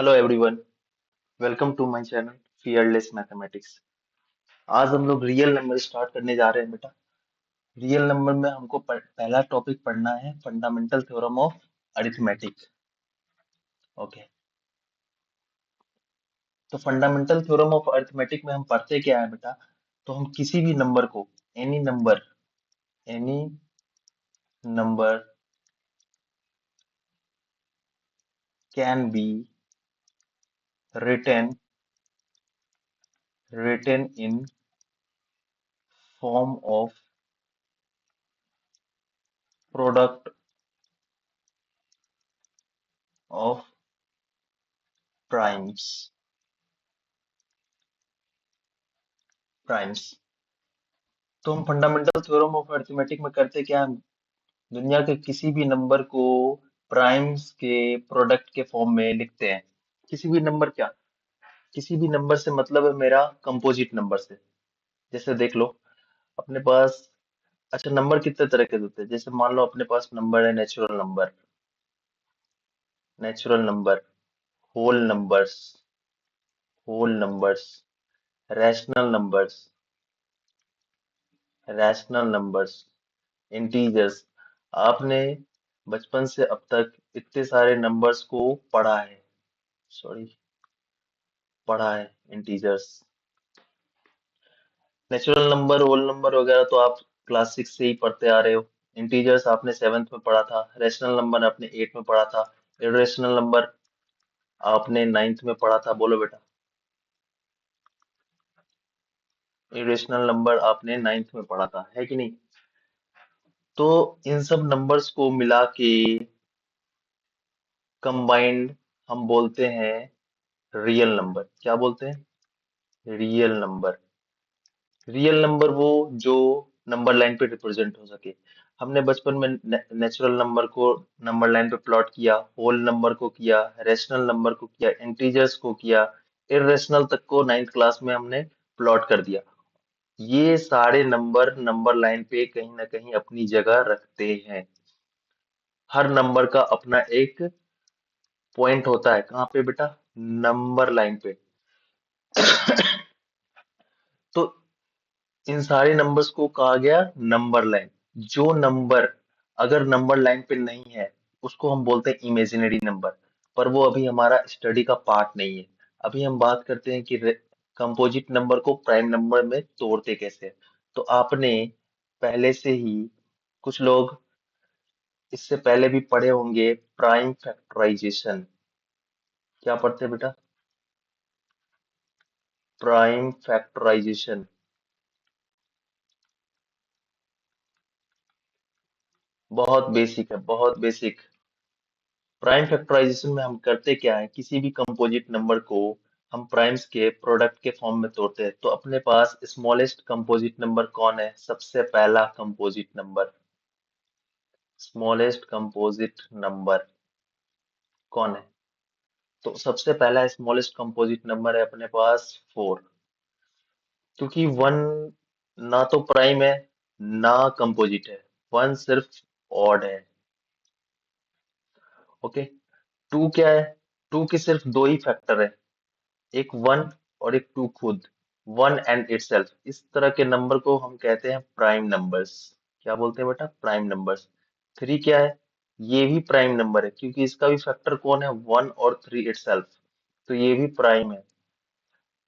Hello everyone. Welcome to my channel fearless mathematics. आज हम लोग रियल नंबर स्टार्ट करने जा रहे हैं बेटा। रियल नंबर में हमको पहला टॉपिक पढ़ना है fundamental theorem of arithmetic. Okay, तो फंडामेंटल थ्योरम ऑफ अरिथमेटिक में हम पढ़ते क्या है बेटा। तो हम किसी भी नंबर को, any number can be written written in form of product of primes primes. तो हम फंडामेंटल थ्योरम ऑफ अरिथमेटिक में करते क्या है, दुनिया के किसी भी नंबर को प्राइम्स के प्रोडक्ट के फॉर्म में लिखते हैं। किसी भी नंबर क्या, किसी भी नंबर से मतलब है मेरा कंपोजिट नंबर से। जैसे देख लो अपने पास, अच्छा नंबर कितने तरह के होते हैं। जैसे मान लो अपने पास नंबर है natural number, whole numbers, whole numbers, rational numbers, rational numbers, integers. आपने बचपन से अब तक इतने सारे नंबर्स को पढ़ा है, सॉरी पढ़ा है, integers, natural number, whole number वगैरह तो आप क्लास 6 से ही पढ़ते आ रहे हो। इंटीजर्स आपने 7th में पढ़ा था, रेशनल नंबर आपने 8 में पढ़ा था, इरेशनल नंबर आपने 9th में पढ़ा था। बोलो बेटा, इरेशनल नंबर आपने 9th में पढ़ा था, है कि नहीं। तो इन सब नंबर्स को मिला के कंबाइंड हम बोलते हैं रियल नंबर। क्या बोलते हैं? Real number. रियल नंबर वो जो नंबर लाइन पे रिप्रेजेंट हो सके। हमने बचपन में नेचुरल नंबर को नंबर लाइन पे प्लॉट किया, होल नंबर को किया, रेशनल नंबर को किया, इंटीजर्स को किया, इररेशनल तक को 9th क्लास में हमने प्लॉट कर दिया। ये सारे नंबर नंबर लाइन पे कहीं ना कहीं अपनी जगह रखते हैं। हर नंबर का अपना एक पॉइंट होता है। कहाँ पे बेटा? नंबर लाइन पे। तो इन सारे नंबर्स को कहा गया नंबर लाइन। जो नंबर अगर नंबर लाइन पे नहीं है उसको हम बोलते हैं इमेजिनरी नंबर। पर वो अभी हमारा स्टडी का पार्ट नहीं है। अभी हम बात करते हैं कि कंपोजिट नंबर को प्राइम नंबर में तोड़ते कैसे हैं। तो आपने पहले से ही, कुछ लोग इससे पहले भी पढ़े होंगे प्राइम फैक्टराइजेशन। क्या पढ़ते हैं बेटा? Prime factorisation. बहुत बेसिक है, बहुत बेसिक। प्राइम फैक्टराइजेशन में हम करते क्या है, किसी भी कंपोजिट नंबर को हम प्राइम्स के प्रोडक्ट के फॉर्म में तोड़ते हैं। तो अपने पास स्मॉलेस्ट कंपोजिट नंबर कौन है? सबसे पहला composite number, smallest composite number कौन है? तो सबसे पहला स्मॉलेस्ट कंपोजिट नंबर है अपने पास 4। क्योंकि 1 ना तो प्राइम है ना कंपोजिट है, 1 सिर्फ ऑड है। ओके, 2 क्या है? 2 के सिर्फ दो ही फैक्टर है, एक 1 और एक 2 खुद, 1 एंड इटसेल्फ। इस तरह के नंबर को हम कहते हैं प्राइम नंबर्स। क्या बोलते हैं बेटा? Prime numbers. 3 क्या है? ये भी प्राइम नंबर है क्योंकि इसका भी फैक्टर कौन है? 1 और 3 इटसेल्फ। तो ये भी प्राइम है।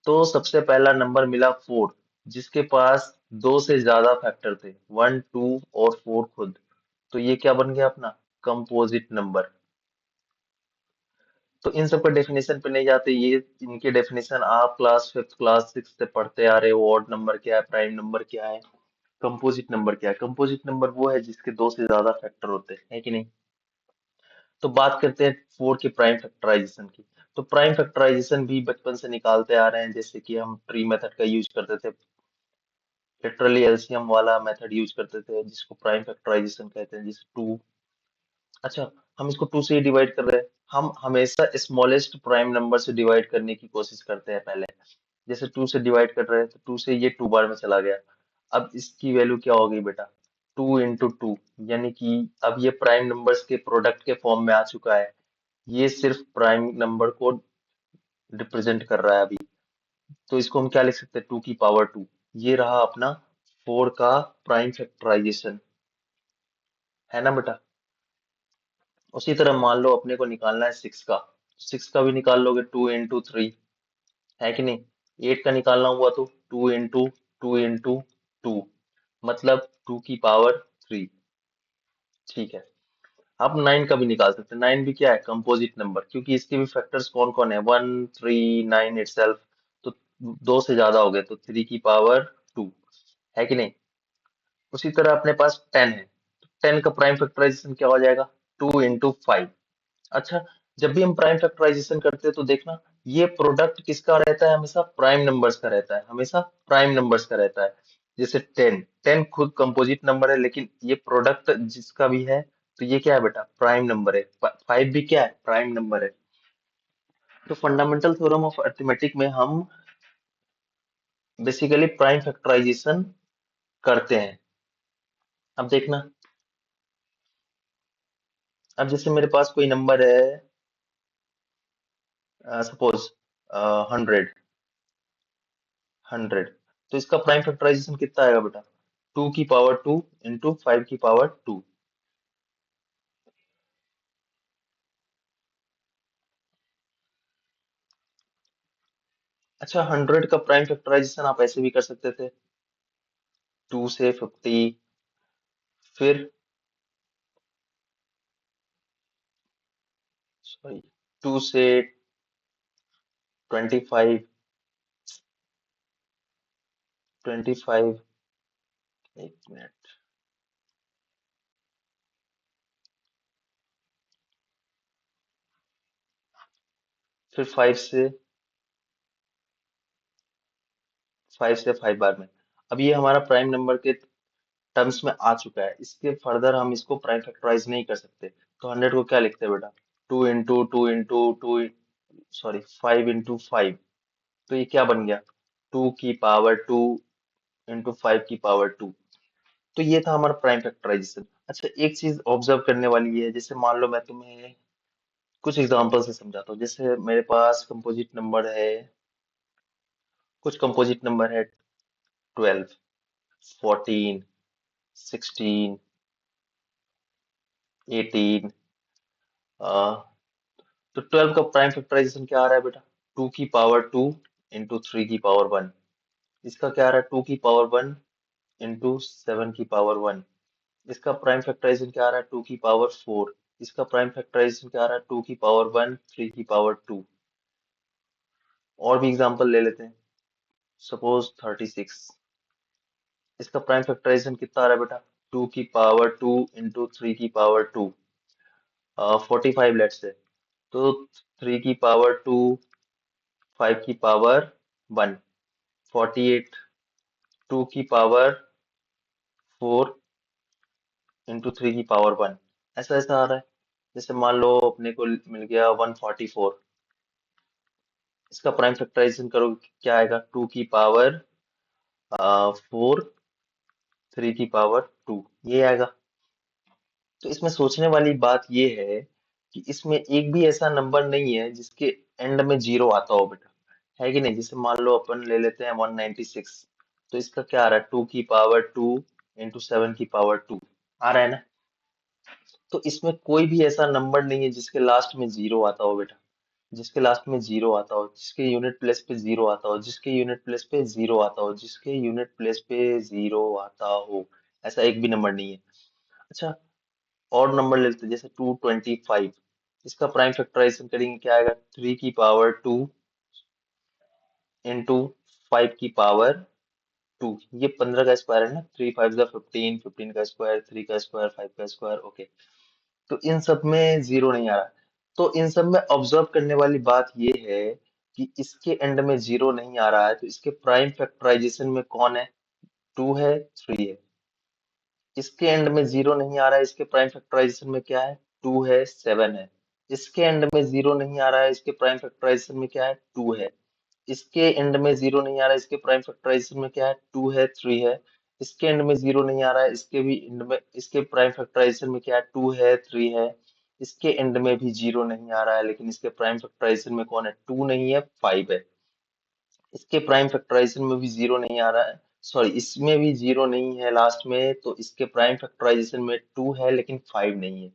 तो सबसे पहला नंबर मिला 4, जिसके पास दो से ज्यादा फैक्टर थे, 1, 2 और 4 खुद। तो ये क्या बन गया अपना? Composite number. तो इन सब का डेफिनेशन पे नहीं जाते, ये इनके डेफिनेशन आप क्लास 5th क्लास 6 से पढ़ते आ रहे हो। ऑड नंबर क्या है, प्राइम नंबर क्या है, कंपोजिट नंबर क्या है। कंपोजिट नंबर वो है जिसके दो से ज्यादा फैक्टर होते हैं, है कि नहीं। तो बात करते हैं 4 के प्राइम फैक्टराइजेशन की। तो प्राइम फैक्टराइजेशन भी बचपन से निकालते आ रहे हैं। जैसे कि हम ट्री मेथड का यूज करते थे, लिटरली एलसीएम वाला मेथड यूज करते थे जिसको प्राइम फैक्टराइजेशन कहते हैं। जैसे 2, अच्छा हम इसको 2 से ही डिवाइड कर रहे हैं। हम हमेशा स्मॉलेस्ट प्राइम नंबर से डिवाइड करने की कोशिश करते हैं पहले। जैसे 2 से डिवाइड कर रहे हैं तो 2 से ये 2 बार में चला गया। अब इसकी वैल्यू क्या हो गई बेटा? 2 into 2, यानी कि अब ये प्राइम नंबर्स के प्रोडक्ट के फॉर्म में आ चुका है। ये सिर्फ प्राइम नंबर को रिप्रेजेंट कर रहा है अभी। तो इसको हम क्या लिख सकते हैं, 2 की पावर 2। ये रहा अपना 4 का प्राइम फैक्टराइजेशन, है ना बेटा। उसी तरह मान लो अपने को निकालना है 6 का, 6 का भी निकाल लोगे, 2 into 3, है कि नहीं। 8 का निकालना हुआ तो 2 into 2 into 2, मतलब 2 की पावर 3। ठीक है। आप 9 का भी निकाल सकते हैं, 9 भी क्या है, कंपोजिट नंबर, क्योंकि इसके भी फैक्टर्स कौन कौन है, 1 3 9 इटसेल्फ। तो दो से ज्यादा हो गए तो 3 की पावर 2, है कि नहीं। उसी तरह अपने पास 10 है, 10 का प्राइम फैक्टराइजेशन क्या हो जाएगा, 2 into 5। अच्छा, जब भी हम प्राइम फैक्टराइजेशन करते हैं तो देखना, ये प्रोडक्ट किसका रहता है, हमेशा प्राइम नंबर्स का रहता है, हमेशा प्राइम नंबर्स का रहता है। जैसे 10, 10 खुद कंपोजिट नंबर है, लेकिन ये प्रोडक्ट जिसका भी है, तो ये क्या है बेटा, प्राइम नंबर है। 5 भी क्या है, प्राइम नंबर है। तो फंडामेंटल थ्योरम ऑफ अरिथमेटिक में हम बेसिकली प्राइम फैक्टराइजेशन करते हैं। अब देखना, अब जैसे मेरे पास कोई नंबर है, सपोज 100, 100, तो इसका प्राइम फैक्टराइजेशन कितना आएगा बेटा, 2 की पावर 2 into 5 की पावर 2। अच्छा, 100 का प्राइम फैक्टराइजेशन आप ऐसे भी कर सकते थे, 2 से 50, फिर सॉरी 2 से 25, 25, एक मिनट, फिर 5 से 5 बार में। अब ये हमारा प्राइम नंबर के टर्म्स में आ चुका है, इसके फर्दर हम इसको प्राइम फैक्टराइज नहीं कर सकते। तो 100 को क्या लिखते हैं बेटा, 5 into 5, तो ये क्या बन गया, 2 की पावर 2 into 5 की पावर 2। तो ये था हमारा प्राइम फैक्टराइजेशन। अच्छा, एक चीज ऑब्जर्व करने वाली है, जैसे मान लो मैं तुम्हें कुछ एग्जांपल से समझाता हूँ। जैसे मेरे पास कंपोजिट नंबर है, कुछ कंपोजिट नंबर है 12, 14, 16, 18। तो 12 का प्राइम फैक्टराइजेशन क्या आ रहा है बेटा, 2 की पावर 2 into 3 की पावर 1। इसका क्या आ रहा है, 2 की पावर 1 into 7 की पावर 1। इसका प्राइम फैक्टराइजेशन क्या आ रहा है, 2 की पावर 4। इसका प्राइम फैक्टराइजेशन क्या आ रहा है, 2 की पावर 1, 3 की पावर 2। और भी एग्जांपल ले लेते हैं, सपोज 36, इसका प्राइम फैक्टराइजेशन कितना आ रहा है बेटा, 2 की पावर 2 into 3 की पावर 2। 45 लेट्स से, तो 3 की पावर 2, 5 की पावर 1, 48, 2 की पावर 4 into 3 की पावर 1। ऐसा ऐसा आ रहा है। जैसे मान लो अपने को मिल गया 144, इसका प्राइम फैक्टराइजेशन करो, क्या आएगा, 2 की पावर 4, 3 की पावर 2, ये आएगा। तो इसमें सोचने वाली बात ये है कि इसमें एक भी ऐसा नंबर नहीं है जिसके एंड में जीरो आता हो बेटा, है कि नहीं। जैसे मान लो अपन ले लेते हैं 196, तो इसका क्या आ रहा है, 2 की पावर 2 into 7 की पावर 2 आ रहा है ना। तो इसमें कोई भी ऐसा नंबर नहीं है जिसके लास्ट में जीरो आता हो बेटा, जिसके लास्ट में जीरो आता हो, जिसके यूनिट प्लेस पे जीरो आता हो, जिसके यूनिट प्लेस पे जीरो आता हो, जिसके यूनिट प्लेस पे जीरो आता हो, ऐसा एक भी नंबर नहीं है। अच्छा, और नंबर ले लेते हैं, जैसे 225, इसका प्राइम फैक्टराइजेशन करेंगे, क्या आएगा, 3 की पावर 2 into 5 की पावर 2। ये 15 का स्क्वायर है ना, 3 5 15, 15 का स्क्वायर, 3 का स्क्वायर, 5 का स्क्वायर, ओके। तो इन सब में जीरो नहीं आ रहा। तो इन सब में ऑब्जर्व करने वाली बात ये है कि इसके एंड में जीरो नहीं आ रहा है, तो इसके प्राइम फैक्टराइजेशन में कौन है, 2 है, 3 है। इसके एंड में जीरो नहीं आ रहा है, इसके प्राइम फैक्टराइजेशन में क्या है, 2 है, 7 है। इसके एंड में जीरो नहीं आ रहा है, इसके प्राइम फैक्टराइजेशन में क्या है, 2 है। इसके एंड में जीरो नहीं आ रहा है, इसके प्राइम फैक्टराइजेशन में क्या है, 2 है, 3 है। इसके एंड में जीरो नहीं आ रहा है, इसके भी एंड में, इसके प्राइम फैक्टराइजेशन में क्या है, 2 है, 3 है। इसके एंड में भी 0 नहीं आ रहा है, लेकिन इसके प्राइम फैक्टराइजेशन में कौन है, 2 नहीं है, 5 है। इसके प्राइम फैक्टराइजेशन में भी 0 नहीं आ रहा है, सॉरी इसमें भी 0 नहीं है लास्ट में, तो इसके प्राइम फैक्टराइजेशन में 2 है लेकिन 5 नहीं है।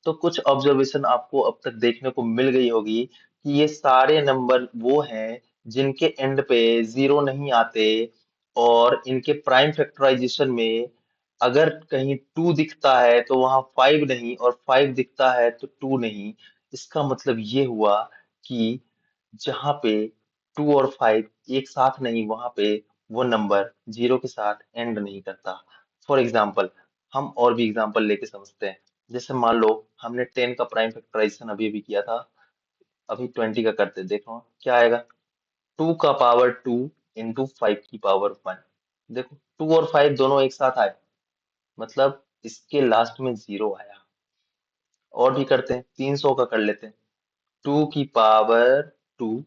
तो कुछ ऑब्जर्वेशन आपको अब तक देखने को मिल गई होगी कि ये सारे नंबर वो हैं जिनके एंड पे 0 नहीं आते, और इनके प्राइम फैक्टराइजेशन में अगर कहीं 2 दिखता है तो वहां 5 नहीं, और 5 दिखता है तो 2 नहीं। इसका मतलब ये हुआ कि जहां पे 2 और 5 एक साथ नहीं, वहां पे वो नंबर 0 के साथ एंड नहीं करता। फॉर एग्जाम्पल, हम और भी एग्जाम्पल लेके समझते हैं। जैसे मान लो हमने 10 का प्राइम फैक्टराइजेशन अभी अभी किया था, अभी 20 का करते हैं, देखो क्या आएगा। 2 का पावर 2 इंटू 5 की पावर 1। देखो 2 और 5 दोनों एक साथ आए, मतलब इसके लास्ट में 0 आया। और भी करते हैं, 300 का कर लेते हैं। 2 की पावर 2,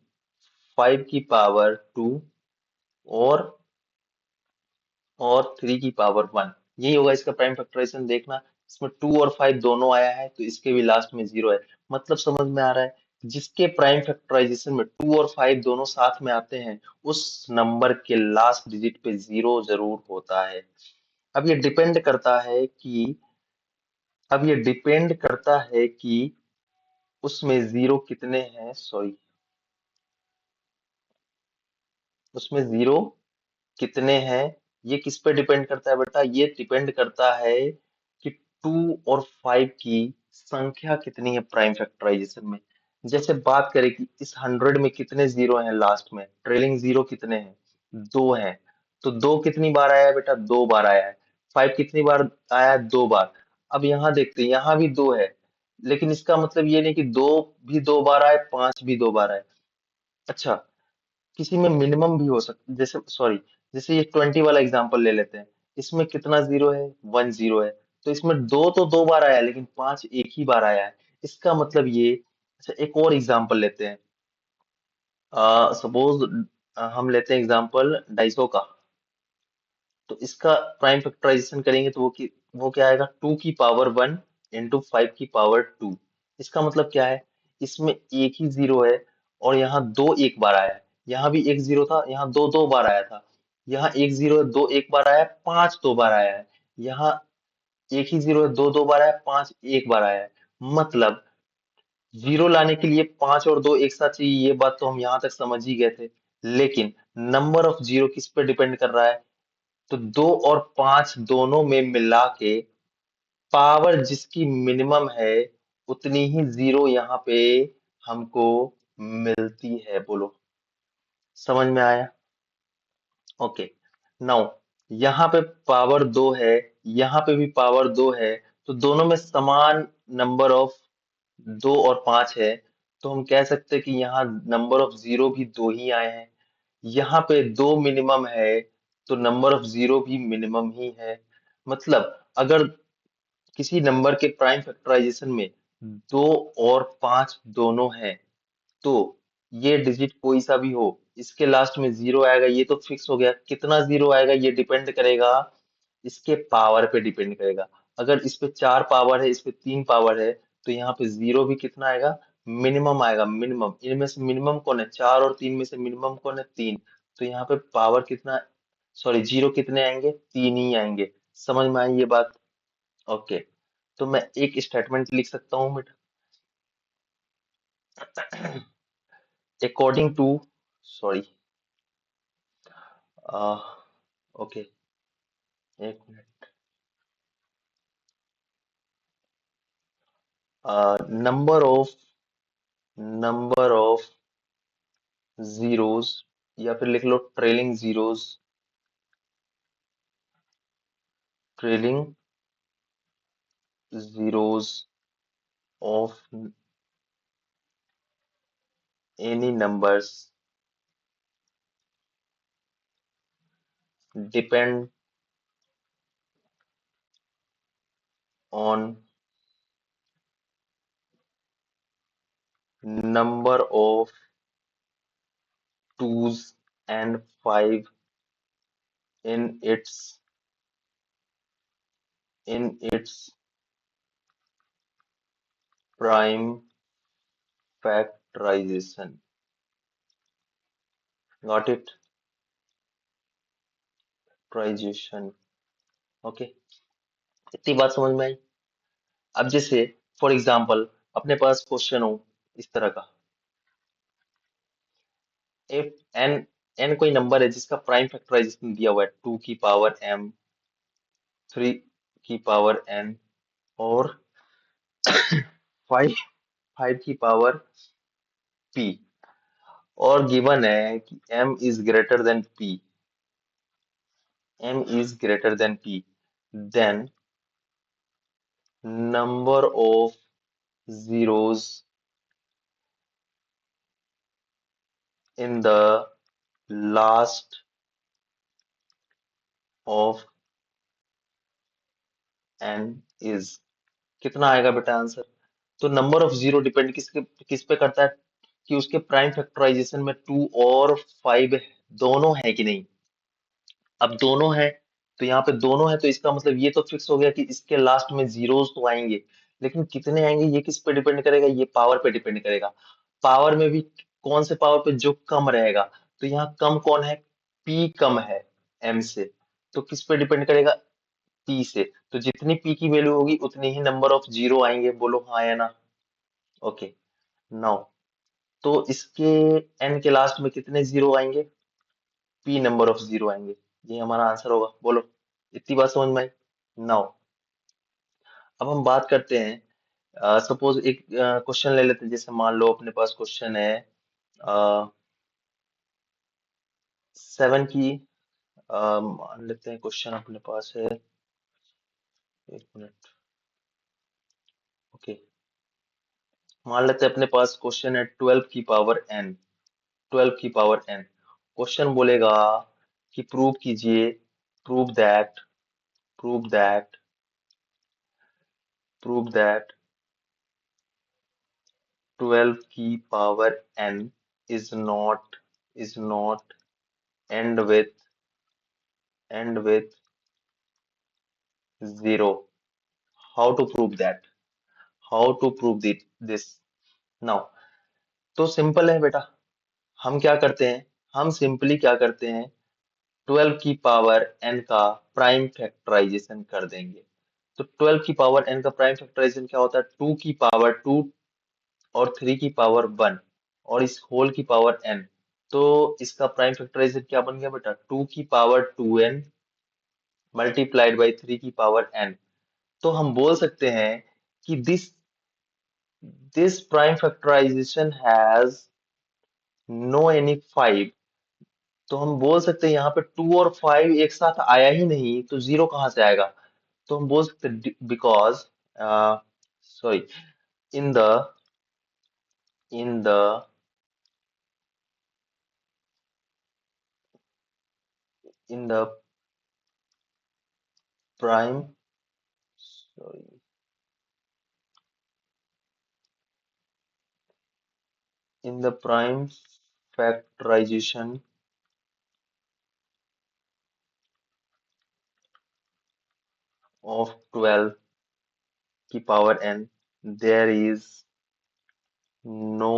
5 की पावर 2, और 3 की पावर 1। यही होगा इसका प्राइम फैक्टराइजेशन। देखना, इसमें 2 और 5 दोनों आया है, तो इसके भी लास्ट में 0 है। मतलब समझ में आ रहा है, जिसके प्राइम फैक्टराइजेशन में 2 और 5 दोनों साथ में आते हैं, उस नंबर के लास्ट डिजिट पे 0 जरूर होता है। अब ये डिपेंड करता है कि अब ये डिपेंड करता है कि उसमें 0 कितने हैं, सॉरी, उसमें 0 कितने हैं। ये किस पे डिपेंड करता है बेटा, ये डिपेंड करता है कि 2 और 5 की संख्या कितनी है प्राइम फैक्टराइजेशन में। जैसे बात करें कि इस 100 में कितने 0 हैं, लास्ट में ट्रेलिंग 0 कितने हैं, 2 हैं। तो 2 कितनी बार आया है बेटा, 2 बार आया है। 5 कितनी बार आया है, 2 बार। अब यहाँ देखते हैं, यहाँ भी 2 है, लेकिन इसका मतलब ये नहीं कि 2 भी 2 बार आए, 5 भी 2 बार आए। अच्छा, किसी में मिनिमम भी हो सकता, जैसे सॉरी, जैसे ये 20 वाला एग्जांपल ले लेते हैं। इसमें कितना 0 है, 1 0 है। तो इसमें 2 तो 2 बार आया है, लेकिन 5 एक ही बार आया है। इसका मतलब ये। अच्छा, एक और एग्जांपल लेते हैं। सपोज हम लेते हैं एग्जांपल 250 का। तो इसका प्राइम फैक्टराइजेशन करेंगे तो वो क्या आएगा, 2 की पावर 1 इंटू 5 की पावर 2। इसका मतलब क्या है, इसमें एक ही 0 है, और यहाँ 2 एक बार आया है। यहाँ भी एक 0 था, यहाँ 2 दो बार आया था। यहाँ एक 0 है, 2 एक बार आया है, 5 दो बार आया है। यहाँ एक ही 0 है, 2 दो बार आया है, 5 एक बार आया है। मतलब 0 लाने के लिए 5 और 2 एक साथ चाहिए, ये बात तो हम यहाँ तक समझ ही गए थे। लेकिन नंबर ऑफ 0 किस पे डिपेंड कर रहा है, तो 2 और 5 दोनों में मिला के पावर जिसकी मिनिमम है, उतनी ही 0 यहाँ पे हमको मिलती है। बोलो, समझ में आया? ओके। नाउ, यहाँ पे पावर 2 है, यहाँ पे भी पावर 2 है, तो दोनों में समान नंबर ऑफ 2 और 5 है। तो हम कह सकते हैं कि यहाँ नंबर ऑफ 0 भी 2 ही आए हैं। यहाँ पे 2 मिनिमम है, तो नंबर ऑफ 0 भी मिनिमम ही है। मतलब अगर किसी नंबर के प्राइम फैक्टराइजेशन में 2 और 5 दोनों हैं, तो ये डिजिट कोई सा भी हो, इसके लास्ट में 0 आएगा, ये तो फिक्स हो गया। कितना 0 आएगा ये डिपेंड करेगा, इसके पावर पे डिपेंड करेगा। अगर इस पे 4 पावर है, इस पे 3 पावर है, तो यहाँ पे 0 भी कितना आएगा, मिनिमम आएगा। मिनिमम, इनमें से मिनिमम कौन है, 4 और 3 में से मिनिमम कौन है, 3। तो यहाँ पे पावर कितना, सॉरी 0 कितने आएंगे, 3 ही आएंगे। समझ में आई ये बात? ओके। तो मैं एक स्टेटमेंट लिख सकता हूँ बेटा, अकॉर्डिंग टू, सॉरी, ओके, एक मिनट। नंबर ऑफ जीरोस, या फिर लिख लो trailing zeros, trailing zeros of any numbers depend on number of twos and five in its prime factorisation. Got it? Factorisation. Okay, इतनी बात समझ में आई। अब जैसे फॉर एग्जांपल अपने पास क्वेश्चन हो इस तरह का, इफ एन, एन कोई नंबर है जिसका प्राइम फैक्टराइजेशन दिया हुआ है 2 की पावर m, 3 की पावर n और 5 की पावर p, और गिवन है कि m is greater than p, then number of zeros in the last of n is, कितना आएगा बेटा आंसर? तो नंबर ऑफ जीरो डिपेंड किस पे करता है कि उसके प्राइम फैक्टराइजेशन में 2 और 5 दोनों है कि नहीं। अब दोनों है, तो यहाँ पे दोनों है, तो इसका मतलब ये तो फिक्स हो गया कि इसके लास्ट में जीरोस तो आएंगे, लेकिन कितने आएंगे ये किस पे डिपेंड करेगा? ये पावर पे डिपेंड करेगा। पावर में भी कौन से पावर पे? जो कम रहेगा। तो यहाँ कम कौन है? पी कम है एम से, तो किस पे डिपेंड करेगा? पी से। तो जितनी पी की वैल्यू होगी उतनी ही नंबर ऑफ जीरो आएंगे। बोलो हाँ या ना? ओके, नाउ तो इसके एन के लास्ट में कितने जीरो आएंगे? पी नंबर ऑफ जीरो आएंगे। ये हमारा आंसर होगा। बोलो, इतनी बात समझ में आई? नाउ अब हम बात करते हैं, सपोज एक क्वेश्चन ले लेते हैं। जैसे मान लो अपने पास क्वेश्चन है 7 की, मान लेते हैं क्वेश्चन अपने पास है, 1 मिनट। ओके, मान लेते हैं अपने पास क्वेश्चन है 12 की पावर n, 12 की पावर n। क्वेश्चन बोलेगा कि प्रूव कीजिए, prove that, prove that, prove that 12 की power n is not end with, end with zero. How to prove that? How to prove this? Now तो simple है बेटा। हम क्या करते हैं? हम सिंपली क्या करते हैं? 12 की पावर n का प्राइम फैक्टराइजेशन कर देंगे। तो 12 की पावर n का प्राइम फैक्टराइजेशन क्या होता है? 2 की पावर 2 और 3 की पावर 1 और इस होल की पावर n। तो इसका प्राइम फैक्टराइजेशन क्या बन गया बेटा? 2 की पावर 2n मल्टीप्लाइड बाई 3 की पावर n। तो हम बोल सकते हैं कि this prime factorization has no any 5। तो हम बोल सकते हैं यहाँ पे 2 और 5 एक साथ आया ही नहीं, तो जीरो कहाँ से आएगा? तो हम बोल सकते हैं because, sorry, in the in the in the prime, sorry, in the prime factorization of 12 की power n there is no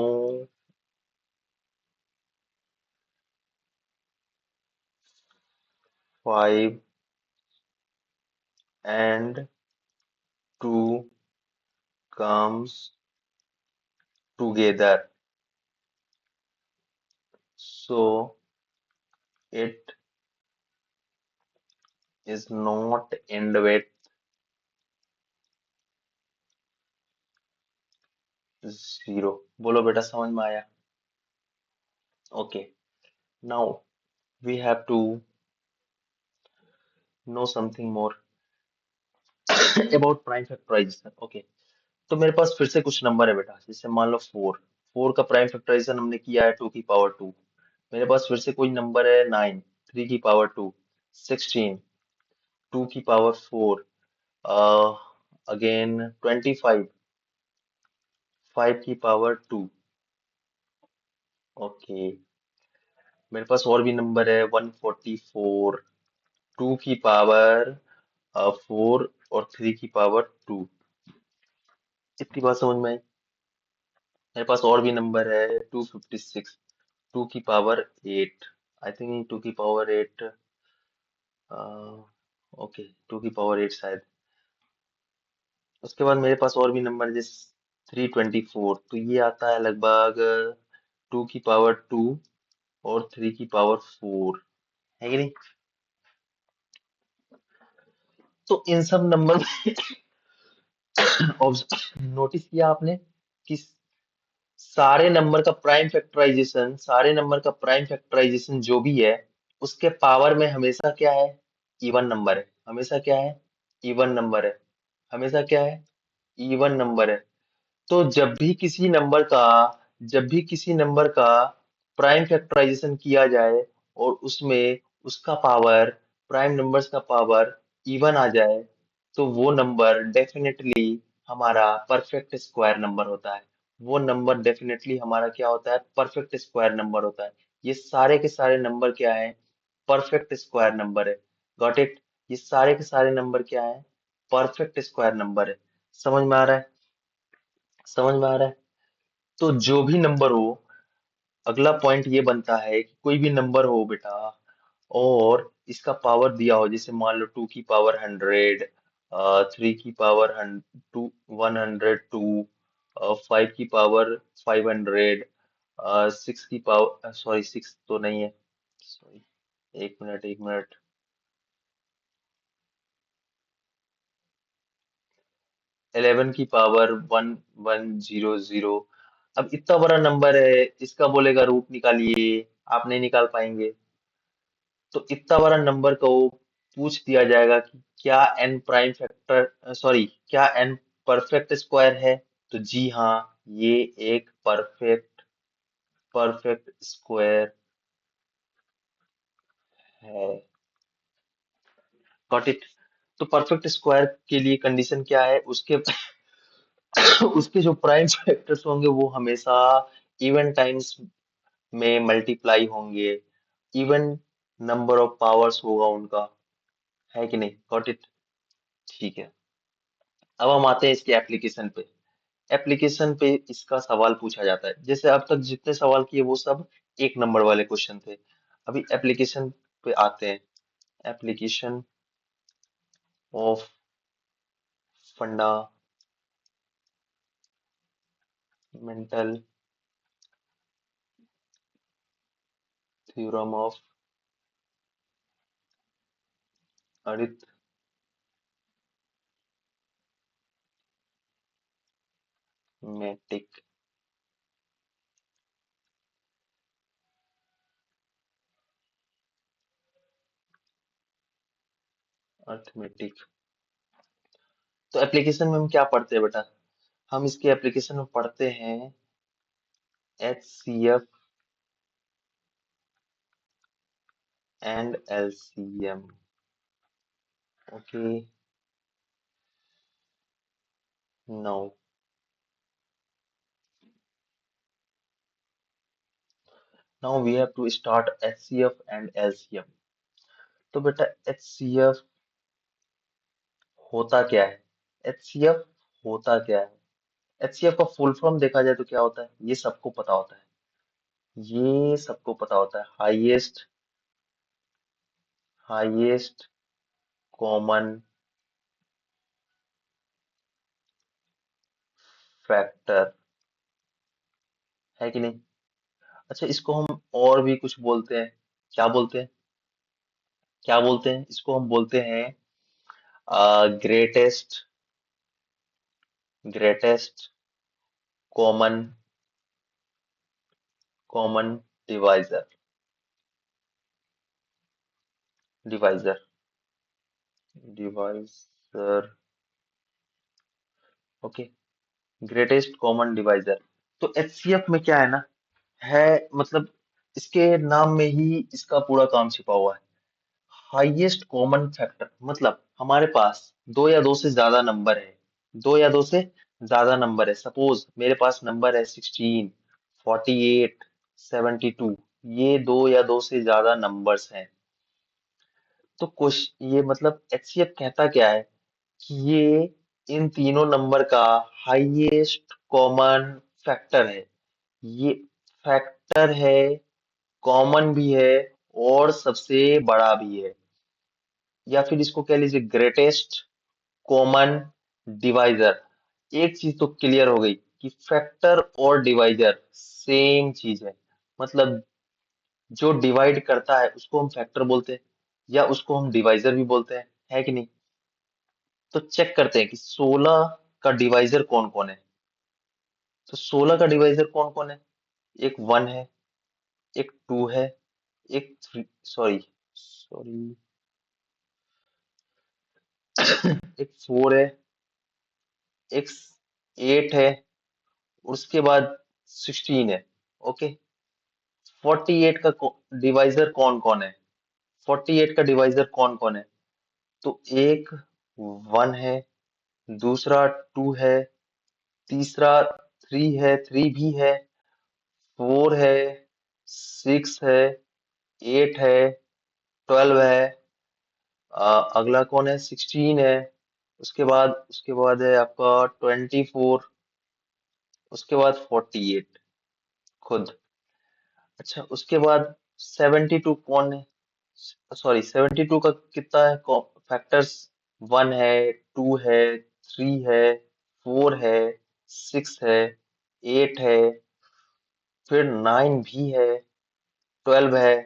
5 and 2 comes together, so it is not end with zero। बोलो बेटा, समझ में आया? Okay, now we have to know something more about prime factorization. Okay, तो मेरे पास फिर से कुछ नंबर है बेटा। जैसे मान लो 4, 4 का प्राइम फैक्टराइजेशन हमने किया है 2 की पावर 2। मेरे पास फिर से कोई नंबर है 9, 3 की पावर 2, 16, 2 की पावर 4, अगेन 25, 5 की पावर 2। ओके, मेरे पास और भी नंबर है 144, 2 की पावर 4 और 3 की पावर 2। इतनी बात समझ में आई? मेरे पास और भी नंबर है 256, 2 की पावर 8, आई थिंक 2 की पावर 8, ओके 2 की पावर 8 शायद। उसके बाद मेरे पास और भी नंबर जैसे 324, तो ये आता है लगभग 2 की पावर 2 और 3 की पावर 4, है कि नहीं? तो इन सब नंबर नोटिस किया आपने कि सारे नंबर का प्राइम फैक्टराइजेशन जो भी है उसके पावर में हमेशा क्या है, इवन नंबर है। हमेशा क्या है, इवन नंबर है। हमेशा क्या है, इवन नंबर है। तो जब भी किसी नंबर का प्राइम फैक्टराइजेशन किया जाए और उसमें उसका पावर, प्राइम नंबर्स का पावर इवन आ जाए, तो वो नंबर डेफिनेटली हमारा परफेक्ट स्क्वायर नंबर होता है। वो नंबर डेफिनेटली हमारा क्या होता है, परफेक्ट स्क्वायर नंबर होता है। ये सारे के सारे नंबर क्या है, परफेक्ट स्क्वायर नंबर है। Got it? ये सारे के सारे नंबर क्या है, परफेक्ट स्क्वायर नंबर है। समझ में आ रहा है? समझ में आ रहा है? तो जो भी नंबर हो, अगला पॉइंट ये बनता है कि कोई भी नंबर हो बेटा और इसका पावर दिया हो, जैसे मान लो 2 की पावर 100, 3 की पावर 102, 5 की पावर 500, 6 की पावर, सॉरी 6 तो नहीं है, सॉरी, एक मिनट एक मिनट, 11 की पावर 1100। अब इतना बड़ा नंबर है, इसका बोलेगा रूट निकालिए, आप नहीं निकाल पाएंगे। तो इतना बड़ा नंबर को पूछ दिया जाएगा कि क्या n प्राइम फैक्टर, सॉरी, क्या n परफेक्ट स्क्वायर है? तो जी हाँ, ये एक परफेक्ट परफेक्ट स्क्वायर है। Got it? तो परफेक्ट स्क्वायर के लिए कंडीशन क्या है, उसके उसके जो प्राइम फैक्टर्स होंगे वो हमेशा इवन टाइम्स में मल्टीप्लाई होंगे, इवन नंबर ऑफ पावर्स होगा उनका, है कि नहीं? Got it? ठीक है। अब हम आते हैं इसके एप्लीकेशन पे। एप्लीकेशन पे इसका सवाल पूछा जाता है, जैसे अब तक जितने सवाल किए वो सब एक नंबर वाले क्वेश्चन थे। अभी एप्लीकेशन पे आते हैं। Application of fundamental theorem of arithmetic. Arithmetic. तो एप्लीकेशन में हम क्या पढ़ते हैं बेटा? हम इसके एप्लीकेशन में पढ़ते हैं HCF and LCM। Okay, now now we have to start HCF and LCM। तो बेटा HCF होता क्या है? HCF होता क्या है? HCF का फुल फॉर्म देखा जाए तो क्या होता है, ये सबको पता होता है। ये सबको पता होता है, हाईएस्ट कॉमन फैक्टर, है कि नहीं? अच्छा, इसको हम और भी कुछ बोलते हैं। क्या बोलते हैं? क्या बोलते हैं? इसको हम बोलते हैं greatest greatest common common divisor. Divisor divisor okay, greatest common divisor. तो एचसीएफ में क्या है ना, है मतलब इसके नाम में ही इसका पूरा काम छिपा हुआ है। हाईएस्ट कॉमन फैक्टर मतलब हमारे पास दो या दो से ज्यादा नंबर है। दो या दो से ज्यादा नंबर है। सपोज मेरे पास नंबर है 16, 48, 72। ये दो या दो से ज्यादा नंबर्स हैं। तो क्वेश्चन ये मतलब एचसीएफ कहता क्या है कि ये इन तीनों नंबर का हाईएस्ट कॉमन फैक्टर है, ये फैक्टर है, कॉमन भी है और सबसे बड़ा भी है, या फिर इसको कह लीजिए ग्रेटेस्ट कॉमन डिवाइजर। एक चीज तो क्लियर हो गई कि फैक्टर और डिवाइजर सेम चीज है। मतलब जो डिवाइड करता है उसको हम फैक्टर बोलते हैं, या उसको हम डिवाइजर भी बोलते हैं, है कि नहीं? तो चेक करते हैं कि 16 का डिवाइजर कौन कौन है। तो 16 का डिवाइजर कौन कौन है? एक 1 है, एक 2 है, एक 3, सॉरी सॉरी, एक 4 है, एक 8 है, उसके बाद 16 है। ओके, 48 का डिवाइजर कौन कौन है? 48 का डिवाइजर कौन कौन है? तो एक 1 है, दूसरा 2 है, तीसरा 3 है, 3 भी है, 4 है, 6 है, 8 है, 12 है, अगला कौन है? 16 है, उसके बाद है आपका 24, उसके बाद 48 खुद। अच्छा, उसके बाद 72 कौन है? सॉरी, 72 का कितना है फैक्टर्स? 1 है, 2 है, 3 है, 4 है, 6 है, 8 है, फिर 9 भी है, 12 है,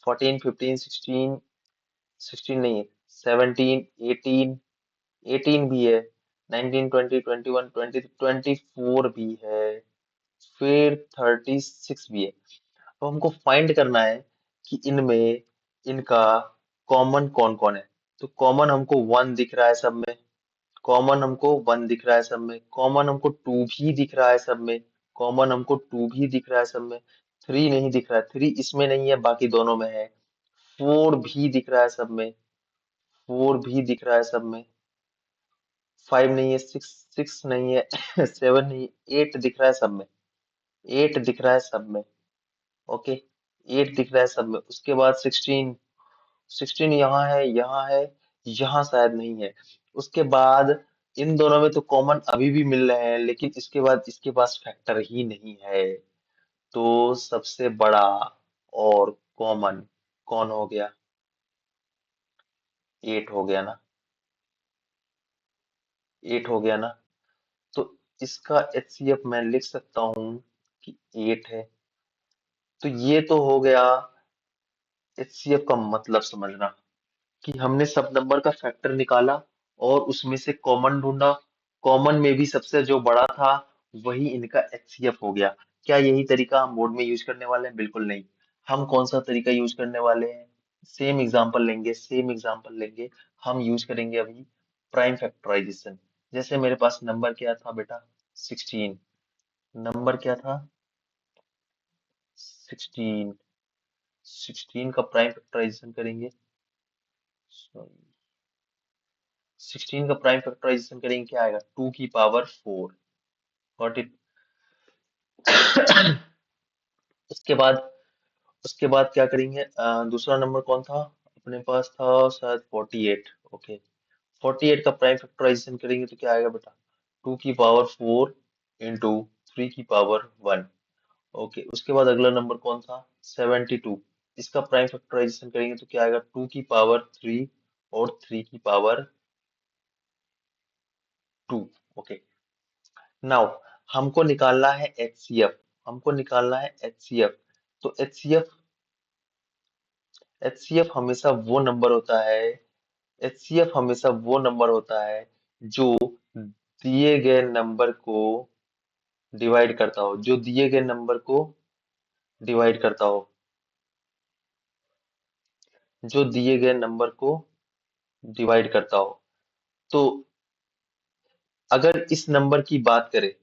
14, 15, 16, 16 नहीं है, 17, 18, 18 भी है, 19, 20, 21, 20, 24 भी है, फिर 36 भी है। अब हमको फाइंड करना है कि इनमें इनका कॉमन कौन कौन है। तो कॉमन हमको 1 दिख रहा है सब में, कॉमन हमको 1 दिख रहा है सब में, कॉमन हमको 2 भी दिख रहा है सब में, कॉमन हमको 2 भी दिख रहा है सब में, 3 नहीं दिख रहा है, 3 इसमें नहीं है, बाकी दोनों में है, 4 भी दिख रहा है सब में, 4 भी दिख रहा है सब में, 5 नहीं है, 6 6 नहीं है, 7 नहीं है, 8 दिख रहा है सब में, 8 दिख रहा है सब में। ओके, 8 दिख रहा है सब में। उसके बाद 16, 16 यहाँ है, यहाँ है, यहाँ शायद नहीं है। उसके बाद इन दोनों में तो कॉमन अभी भी मिल रहे हैं, लेकिन इसके बाद इसके पास फैक्टर ही नहीं है। तो सबसे बड़ा और कॉमन कौन हो गया? 8 हो गया ना, 8 हो गया ना। तो इसका एचसीएफ मैं लिख सकता हूँ कि 8 है। तो ये तो हो गया एचसीएफ का मतलब समझना, कि हमने सब नंबर का फैक्टर निकाला और उसमें से कॉमन ढूंढा, कॉमन में भी सबसे जो बड़ा था वही इनका एचसीएफ हो गया। क्या यही तरीका हम बोर्ड में यूज करने वाले हैं? बिल्कुल नहीं। हम कौन सा तरीका यूज करने वाले हैं? सेम एग्जांपल लेंगे, सेम एग्जांपल लेंगे। हम यूज करेंगे अभी प्राइम फैक्टराइजेशन। जैसे मेरे पास नंबर क्या था बेटा? 16। नंबर क्या था? 16। 16 का प्राइम फैक्टराइजेशन करेंगे, सॉरी, 16 का प्राइम फैक्टराइजेशन करेंगे, क्या आएगा? 2 की पावर 4। Got it? उसके बाद उसके बाद क्या करेंगे? दूसरा नंबर कौन था अपने पास? था शायद 48। ओके, 48 का प्राइम फैक्टराइजेशन करेंगे तो क्या आएगा बेटा? 2 की पावर 4 इंटू 3 की पावर 1। ओके, उसके बाद अगला नंबर कौन था? 72। इसका प्राइम फैक्टराइजेशन करेंगे तो क्या आएगा? 2 की पावर 3 और 3 की पावर 2। ओके, नाउ हमको निकालना है एचसीएफ। हमको निकालना है एचसीएफ। तो एचसीएफ हमेशा वो नंबर होता है, एचसीएफ हमेशा वो नंबर होता है जो दिए गए नंबर को डिवाइड करता हो, जो दिए गए नंबर को डिवाइड करता हो, जो दिए गए नंबर को डिवाइड करता हो। तो अगर इस नंबर की बात करें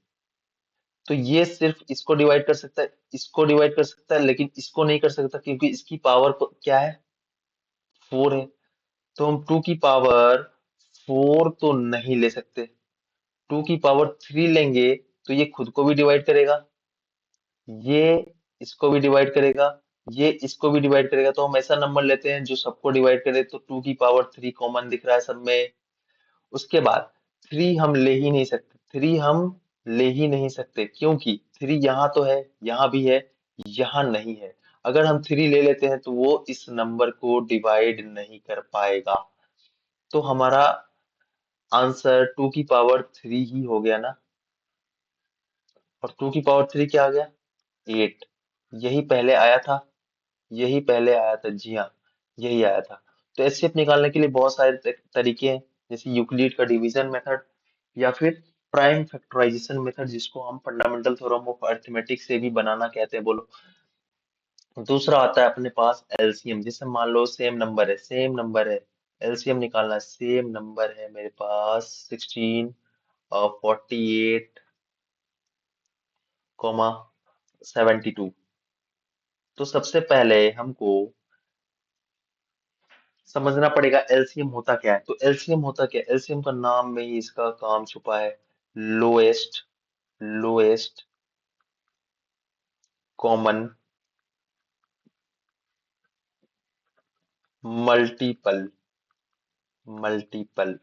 तो ये सिर्फ इसको डिवाइड कर सकता है, इसको डिवाइड कर सकता है, लेकिन इसको नहीं कर सकता क्योंकि इसकी पावर क्या है? 4 है। तो हम 2 की पावर 4 तो नहीं ले सकते। 2 की पावर 3 लेंगे तो ये खुद को भी डिवाइड करेगा, ये इसको भी डिवाइड करेगा, ये इसको भी डिवाइड करेगा। तो हम ऐसा नंबर लेते हैं जो सबको डिवाइड करे। तो 2 की पावर 3 कॉमन दिख रहा है सब में। उसके बाद 3 हम ले ही नहीं सकते, 3 हम ले ही नहीं सकते, क्योंकि थ्री यहाँ तो है, यहाँ भी है, यहाँ नहीं है। अगर हम थ्री ले लेते हैं तो वो इस नंबर को डिवाइड नहीं कर पाएगा। तो हमारा आंसर टू की पावर थ्री ही हो गया ना। और टू की पावर थ्री क्या आ गया? एट। यही पहले आया था, यही पहले आया था, जी हाँ, यही आया था। तो एचसीएफ निकालने के लिए बहुत सारे तरीके हैं, जैसे यूक्लिड का डिवीजन मेथड, या फिर प्राइम फैक्टराइजेशन मेथड, जिसको हम फंडामेंटल थ्योरम ऑफ अरिथमेटिक से भी बनाना कहते हैं, बोलो। दूसरा आता है अपने पास एलसीएम, जैसे मान लो सेम नंबर है, सेम नंबर है, एलसीएम निकालना है। सेम नंबर है मेरे पास 16 और 48 कॉमा 72। तो सबसे पहले हमको समझना पड़ेगा एलसीएम होता क्या है। तो एलसीएम होता क्या है? एलसीएम का नाम में ही इसका काम छुपा है। Lowest lowest common multiple. Multiple.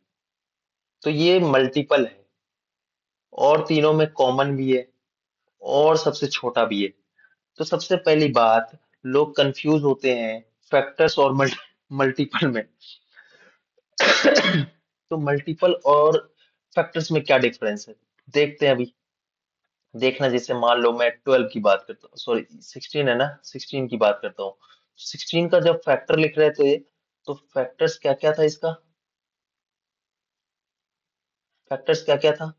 तो ये मल्टीपल है, और तीनों में कॉमन भी है, और सबसे छोटा भी है। तो सबसे पहली बात, लोग कंफ्यूज होते हैं फैक्टर्स और मल्टीपल में। तो मल्टीपल और फैक्टर्स में क्या डिफरेंस है, देखते हैं अभी। देखना, जैसे मान लो मैं 12 की बात करता हूँ, सॉरी 16 है ना, 16 की बात करता हूँ। 16 का जब फैक्टर लिख रहे थे, तो फैक्टर्स क्या क्या था इसका? फैक्टर्स क्या क्या था?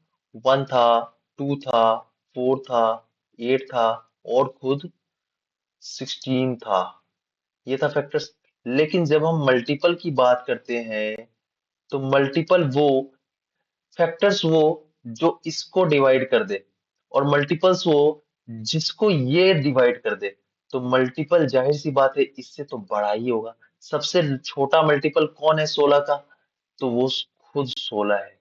वन था, टू था, फोर था, एट था, और खुद 16 था। ये था फैक्टर्स। लेकिन जब हम मल्टीपल की बात करते हैं, तो मल्टीपल वो, फैक्टर्स वो जो इसको डिवाइड कर दे, और मल्टीपल्स वो जिसको ये डिवाइड कर दे। तो मल्टीपल जाहिर सी बात है इससे तो बड़ा ही होगा। सबसे छोटा मल्टीपल कौन है 16 का? तो वो खुद 16 है।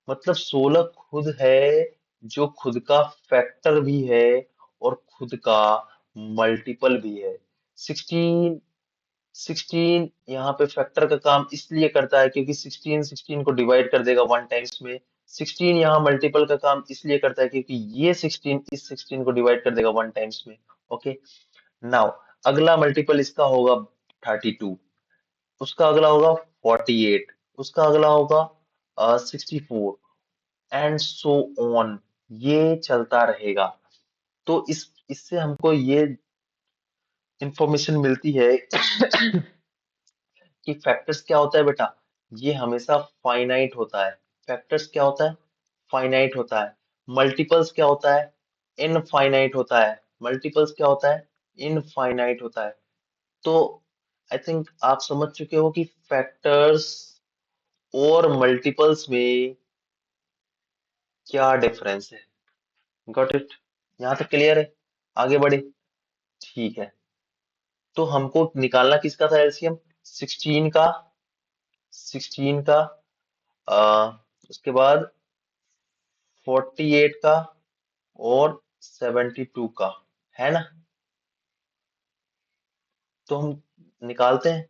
मतलब 16 खुद है, जो खुद का फैक्टर भी है और खुद का मल्टीपल भी है। 16 16 यहाँ पे फैक्टर का काम इसलिए करता है क्योंकि 16 16 को डिवाइड कर देगा वन टाइम्स में। 16 यहाँ मल्टीपल का काम इसलिए करता है क्योंकि ये 16 इस 16 को डिवाइड कर देगा वन टाइम्स में। ओके। नाउ अगला मल्टीपल इसका होगा 32, उसका अगला होगा 48, उसका अगला होगा 64, एंड सो ऑन। ये चलता रहेगा। तो इस इससे हमको ये इंफॉर्मेशन मिलती है कि फैक्टर्स क्या होता है बेटा, ये हमेशा फाइनाइट होता है। फैक्टर्स क्या होता है? फाइनाइट होता है। मल्टीपल्स क्या होता है? इनफाइनाइट होता है। मल्टीपल्स क्या होता है? इनफाइनाइट होता है। तो आई थिंक आप समझ चुके हो कि फैक्टर्स और मल्टीपल्स में क्या डिफरेंस है। Got it? यहाँ तक क्लियर है? आगे बढ़े? ठीक है। तो हमको निकालना किसका था एलसीएम? 16 का, 16 का, उसके बाद 48 का, और 72 का, है ना? तो हम निकालते हैं,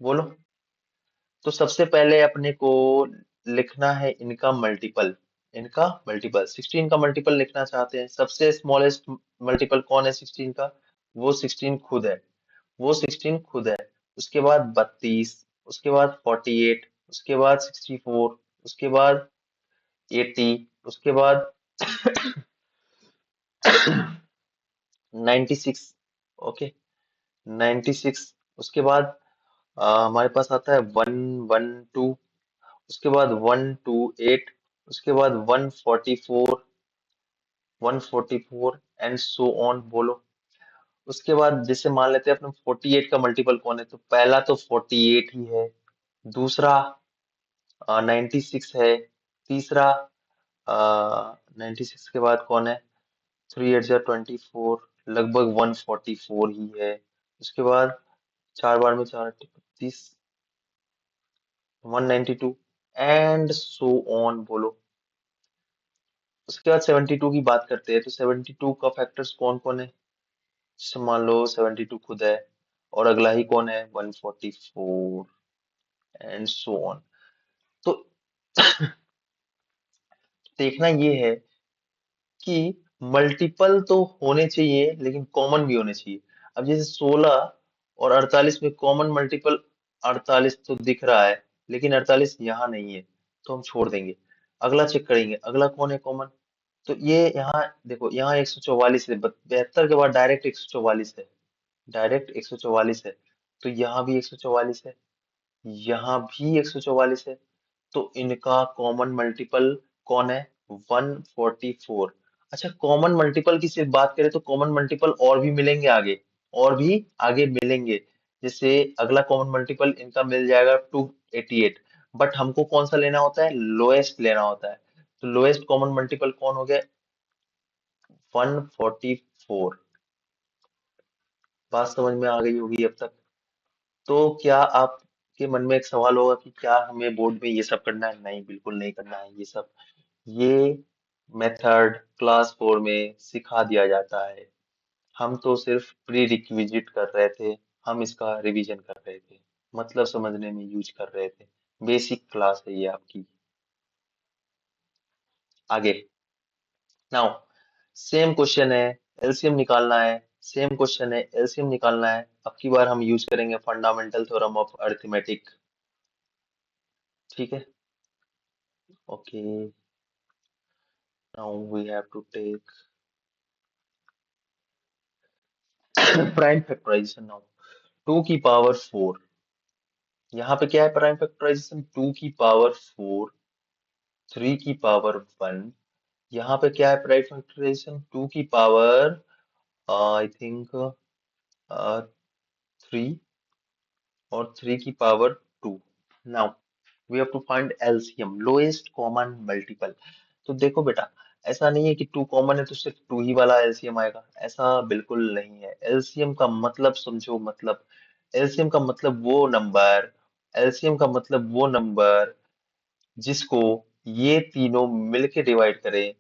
बोलो। तो सबसे पहले अपने को लिखना है इनका मल्टीपल। इनका मल्टीपल 16 का मल्टीपल लिखना चाहते हैं। सबसे स्मॉलेस्ट मल्टीपल कौन है 16 का? वो 16 खुद है। वो 16 खुद है। उसके बाद 32, उसके बाद 48, उसके बाद 64, उसके बाद 80, उसके बाद 96। ओके, 96। उसके बाद हमारे पास आता है 112, उसके बाद 128, उसके बाद 144, 144, एंड सो ऑन, बोलो। उसके बाद जैसे मान लेते हैं अपने 48 का मल्टीपल कौन है, तो पहला तो 48 ही है, दूसरा 96 है, तीसरा 96 के बाद कौन है? 3 8 जा 24, लगभग 144 ही है। उसके बाद चार बार में चार 32, 192, एंड सो ऑन, बोलो। उसके बाद 72 की बात करते हैं, तो 72 का फैक्टर्स कौन कौन है? जैसे मान लो 72 खुद है, और अगला ही कौन है? 144, एंड सो ऑन। तो देखना ये है कि मल्टीपल तो होने चाहिए लेकिन कॉमन भी होने चाहिए। अब जैसे 16 और 48 में कॉमन मल्टीपल 48 तो दिख रहा है, लेकिन 48 यहाँ नहीं है, तो हम छोड़ देंगे। अगला चेक करेंगे, अगला कौन है कॉमन। तो ये यहाँ देखो, यहाँ 144 है, 72 के बाद डायरेक्ट 144 है, डायरेक्ट 144 है। तो यहाँ भी 144 है, यहाँ भी 144 है। तो इनका कॉमन मल्टीपल कौन है? 144। अच्छा, कॉमन मल्टीपल की सिर्फ बात करें तो कॉमन मल्टीपल और भी मिलेंगे आगे, और भी आगे मिलेंगे। जैसे अगला कॉमन मल्टीपल इनका मिल जाएगा 288, बट हमको कौन सा लेना होता है? लोएस्ट लेना होता है। तो लोएस्ट कॉमन मल्टीपल कौन हो गया? 144। बात समझ में आ गई होगी अब तक। तो क्या आपके मन में एक सवाल होगा कि क्या हमें बोर्ड में ये सब करना है? नहीं, बिल्कुल नहीं करना है ये सब। ये मेथड क्लास 4 में सिखा दिया जाता है। हम तो सिर्फ प्री रिक्विजिट कर रहे थे, हम इसका रिवीजन कर रहे थे, मतलब समझने में यूज कर रहे थे। बेसिक क्लास है ये आपकी। आगे, नाउ सेम क्वेश्चन है, एलसीएम निकालना है। सेम क्वेश्चन है, एलसीएम निकालना है। अब की बार हम यूज करेंगे फंडामेंटल थ्योरम ऑफ अरिथमेटिक। ठीक है, okay. Now we have to take prime factorization. Now 2 की पावर 4, यहाँ पे क्या है? प्राइम फैक्टराइजेशन 2 की पावर 4, 3 की पावर 1। यहाँ पे क्या है? प्राइम फैक्टराइजेशन 2 की पावर आई थिंक 3 और 3 की power 2। Now we have to find LCM, lowest common multiple. तो देखो बेटा, ऐसा नहीं है कि 2 कॉमन है तो सिर्फ 2 ही वाला एलसीएम आएगा, ऐसा बिल्कुल नहीं है। एलसीएम का मतलब समझो, मतलब एलसीएम का मतलब वो नंबर, एलसीएम का मतलब वो नंबर जिसको ये तीनों मिलके डिवाइड करें,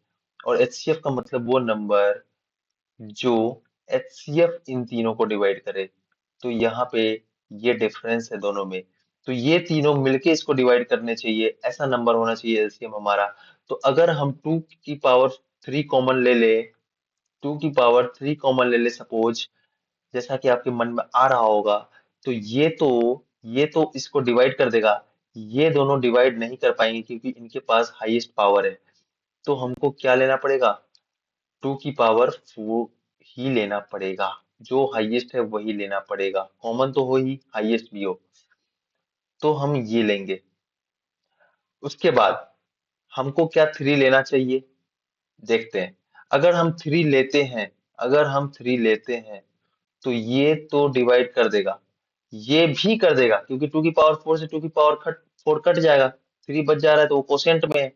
और एचसीएफ का मतलब वो नंबर जो एचसीएफ इन तीनों को डिवाइड करे। तो यहाँ पे ये डिफरेंस है दोनों में। तो ये तीनों मिलके इसको डिवाइड करने चाहिए, ऐसा नंबर होना चाहिए एलसीएम हमारा। तो अगर हम 2 की पावर 3 कॉमन ले ले, 2 की पावर 3 कॉमन ले ले सपोज, जैसा कि आपके मन में आ रहा होगा, तो ये तो इसको डिवाइड कर देगा। ये दोनों डिवाइड नहीं कर पाएंगे क्योंकि इनके पास हाईएस्ट पावर है। तो हमको क्या लेना पड़ेगा? 2 की पावर 4 ही लेना पड़ेगा। जो हाईएस्ट है वही लेना पड़ेगा, कॉमन तो हो ही, हाईएस्ट भी हो। तो हम ये लेंगे। उसके बाद हमको क्या 3 लेना चाहिए? देखते हैं। अगर हम 3 लेते हैं, अगर हम 3 लेते हैं तो ये तो डिवाइड कर देगा, ये भी कर देगा, क्योंकि 2 की पावर 4 से 2 की पावर 4 कट जाएगा, 3 बच जा रहा है तो वो कोशेंट में है।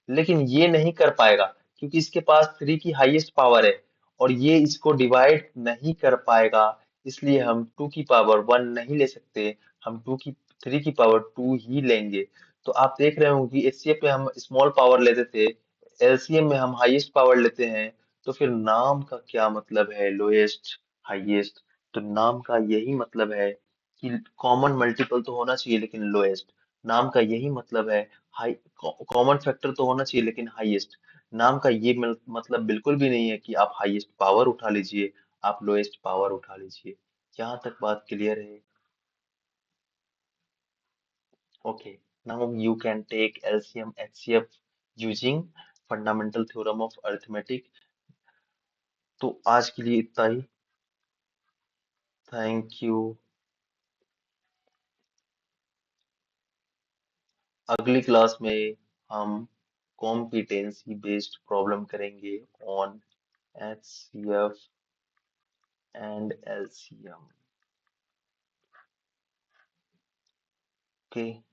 लेकिन ये नहीं कर पाएगा क्योंकि इसके पास 3 की हाईएस्ट पावर है, और ये इसको डिवाइड नहीं कर पाएगा। इसलिए हम 2 की पावर 1 नहीं ले सकते, हम 3 की पावर 2 ही लेंगे। तो आप देख रहे हो कि एचसीएफ में हम स्मॉल पावर लेते थे, एलसीएम में हम हाईएस्ट पावर लेते हैं। तो फिर नाम का क्या मतलब है? Lowest, highest. तो नाम का यही मतलब है कि कॉमन मल्टीपल तो होना चाहिए लेकिन लोएस्ट। नाम का यही मतलब है, हाई कॉमन फैक्टर तो होना चाहिए लेकिन हाईएस्ट। नाम का ये मतलब बिल्कुल भी नहीं है कि आप हाईएस्ट पावर उठा लीजिए, आप लोएस्ट पावर उठा लीजिए। यहाँ तक बात क्लियर है? Okay, now you can take LCM HCF using fundamental theorem of arithmetic. तो आज के लिए इतना ही। Thank you. अगली क्लास में हम कॉम्पिटेंसी बेस्ड प्रॉब्लम करेंगे on HCF and LCM. Okay.